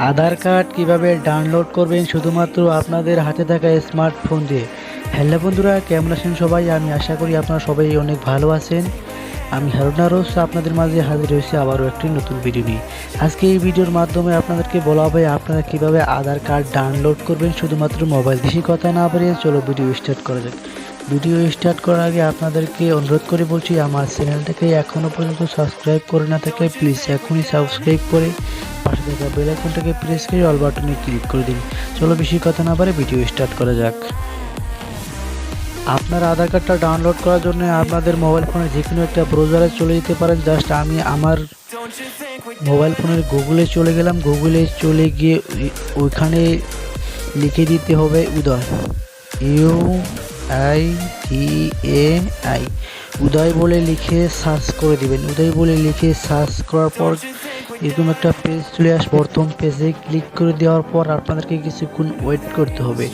আধার card কিভাবে download করবেন শুধুমাত্র আপনাদের হাতে থাকা স্মার্টফোন দিয়ে। হ্যালো বন্ধুরা, কেমন আছেন সবাই? আমি আশা করি আপনারা সবাই অনেক ভালো আছেন। আমি হারুন আরস আপনাদের মাঝে হাজির হয়েছি আবারও একটি নতুন ভিডিও নিয়ে। আজকে এই ভিডিওর মাধ্যমে আপনাদেরকে বলা হবে আপনারা কিভাবে আধার কার্ড ডাউনলোড করবেন শুধুমাত্র মোবাইল। বেশি কথা না বাড়িয়ে চলো ভিডিও স্টার্ট করা যাক। ভিডিও স্টার্ট করার আগে আপনাদেরকে অনুরোধ করে বলছি, আমার চ্যানেলটাকে এখনও পর্যন্ত সাবস্ক্রাইব করে না থাকলে প্লিজ এখনই সাবস্ক্রাইব করে পাশে থাকা বেল আইকনটাকে প্রেস করে অল বাটনে ক্লিক করে দিন। চলো বেশি কথা না বাড়িয়ে ভিডিও স্টার্ট করা যাক। আপনার আধার কার্ডটা ডাউনলোড করার জন্য আপনাদের মোবাইল ফোনে যে কোনো একটা ব্রাউজারে চলে যেতে পারেন। জাস্ট আমি আমার মোবাইল ফোনের গুগলে চলে গেলাম। গুগলে চলে গিয়ে ওইখানে লিখে দিতে হবে উদয়, UIDAI, উদয় বলে লিখে সার্চ করে দিবেন। উদয় বলে লিখে সার্চ করার পর এরকম একটা পেজ চলে আসবে। প্রথম পেজে ক্লিক করে দেওয়ার পর আপনাদেরকে কিছুক্ষণ ওয়েট করতে হবে।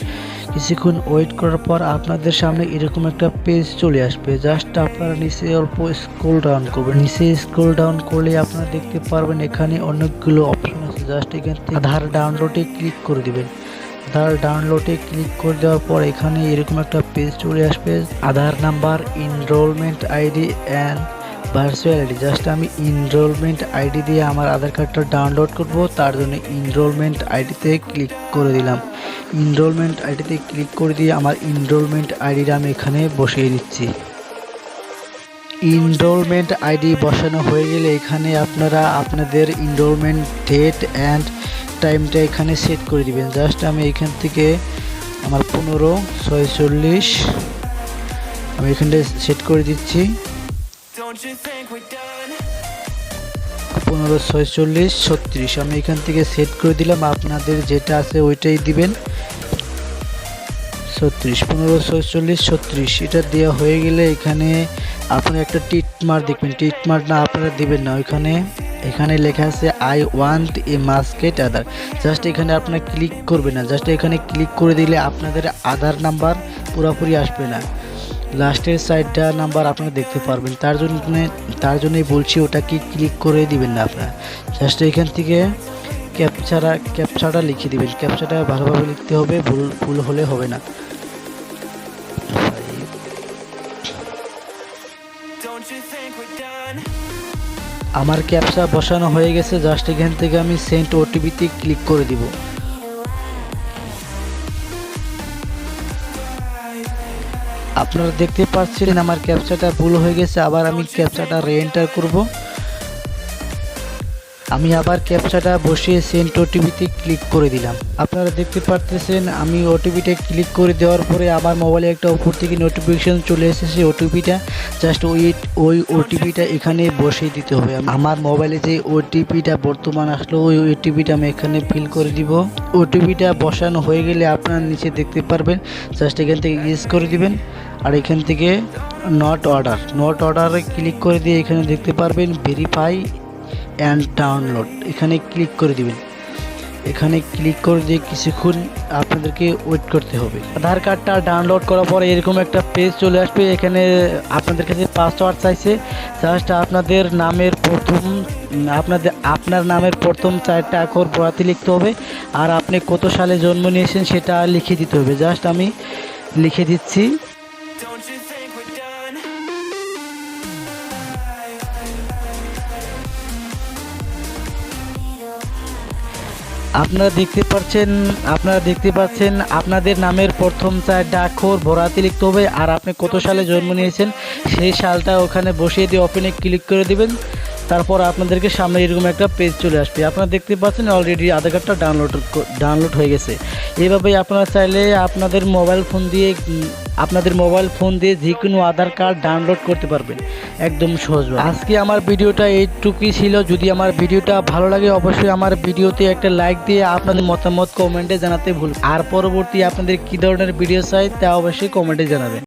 কিছুক্ষণ ওয়েট করার পর আপনাদের সামনে এরকম একটা পেজ চলে আসবে। জাস্ট আপনারা নিচে অল্প স্ক্রল ডাউন করবেন। নিচে স্ক্রল ডাউন করলে আপনারা দেখতে পারবেন এখানে অনেকগুলো অপশন আছে। জাস্ট এখান থেকে আধার ডাউনলোডে ক্লিক করে দিবেন। আধার ডাউনলোডে ক্লিক করে দেওয়ার পর এখানে এরকম একটা পেজ চলে আসবে। Aadhaar number, enrolment ID and virtual ID. Just আমি এনরোলমেন্ট আইডি দিয়ে আমার আধার কার্ডটা ডাউনলোড করব, তার জন্য এনরোলমেন্ট আইডিতে ক্লিক করে দিলাম। এনরোলমেন্ট আইডিতে ক্লিক করে দিয়ে আমার এনরোলমেন্ট আইডিটা আমি এখানে বসিয়ে দিচ্ছি। এনরোলমেন্ট আইডি বসানো হয়ে গেলে এখানে আপনারা আপনাদের এনরোলমেন্ট ডেট অ্যান্ড টাইমটা এখানে সেট করে দিবেন। জাস্ট আমি এখান থেকে আমার 15/46 আমি এখানটা সেট করে দিচ্ছি। 15/46/36 আমি এখান থেকে সেট করে দিলাম। আপনাদের যেটা আছে ওইটাই দিবেন। 15/46/36 এটা দেওয়া হয়ে গেলে এখানে আপনারা একটা টিক মার্ক দেখবেন। টিক মার্ক না আপনারা দিবেন না, এখানে লেখা আছে I want a masked Aadhaar. Just এখানে আপনারা ক্লিক করবেন না। জাস্ট এখানে ক্লিক করে দিলে আপনাদের আধার নাম্বার পুরোপুরি আসবে না, লাস্টের সাইডটা নাম্বার আপনারা দেখতে পারবেন। তার জন্যই বলছি ওটা কি ক্লিক করে দিবেন না আপনারা। জাস্ট এখান থেকে ক্যাপচাটা লিখে দিবেন। ক্যাপচাটা ভালোভাবে লিখতে হবে, ভুল হলে হবে না। আমার ক্যাপচা বসানো হয়ে গেছে। জাস্ট এখান থেকে আমি সেন্ড ওটিপিতে ক্লিক করে দিব। আপনারা দেখতে পাচ্ছেন আমার ক্যাপচাটা ভুল হয়ে গেছে। আবার আমি ক্যাপচাটা রিএন্টার করব। আমি আবার ক্যাপচাটা বসিয়ে সেন্ড ওটিপিতে ক্লিক করে দিলাম। আপনারা দেখতে পাচ্ছেন আমি ওটিপিটা ক্লিক করে দেওয়ার পরে আমার মোবাইলে একটা উপর থেকে নোটিফিকেশন চলে এসেছে। ওটিপিটা জাস্ট ওই ওটিপিটা এখানে বসিয়ে দিতে হবে। আমার মোবাইলে যে ওটিপিটা বর্তমান আসলো ওই ওটিপিটা আমি এখানে ফিল করে দিব। ওটিপিটা বসানো হয়ে গেলে আপনারা নিচে দেখতে পারবেন। জাস্ট এখান থেকে ইউজ করে দিবেন। আর এখান থেকে নট অর্ডারে ক্লিক করে দিয়ে এখানে দেখতে পারবেন ভেরিফাই অ্যান্ড ডাউনলোড, এখানে ক্লিক করে দিবেন। এখানে ক্লিক করে দিয়ে কিছুক্ষণ আপনাদেরকে ওয়েট করতে হবে। আধার কার্ডটা ডাউনলোড করার পরে এরকম একটা পেজ চলে আসবে। এখানে আপনাদের কাছে পাসওয়ার্ড চাইছে। জাস্ট আপনার নামের প্রথম 4টা অক্ষর পড়াতে লিখতে হবে। আর আপনি কত সালে জন্ম নিয়েছেন সেটা লিখে দিতে হবে। জাস্ট আমি লিখে দিচ্ছি। আপনারা দেখতে পাচ্ছেন আপনাদের নামের প্রথম 4টা অক্ষর ভরাতে লিখতে হবে। আর আপনি কত সালে জন্ম নিয়েছেন সেই সালটা ওখানে বসিয়ে দিয়ে ওপেনে ক্লিক করে দিবেন। তারপর আপনাদেরকে সামনে এরকম একটা পেজ চলে আসবে। আপনারা দেখতে পাচ্ছেন অলরেডি আধার কার্ডটা ডাউনলোড হয়ে গেছে। এইভাবেই আপনারা চাইলে আপনাদের মোবাইল ফোন দিয়ে যে কোনো আধার কার্ড ডাউনলোড করতে পারবেন একদম সহজভাবে। আজকে আমার ভিডিওটা এইটুকুই ছিল। যদি আমার ভিডিওটা ভালো লাগে অবশ্যই আমার ভিডিওতে একটা লাইক দিয়ে আপনাদের মতামত কমেন্টে জানাতে ভুলবেন না। আর পরবর্তী আপনাদের কী ধরনের ভিডিও চাই তা অবশ্যই কমেন্টে জানাবেন।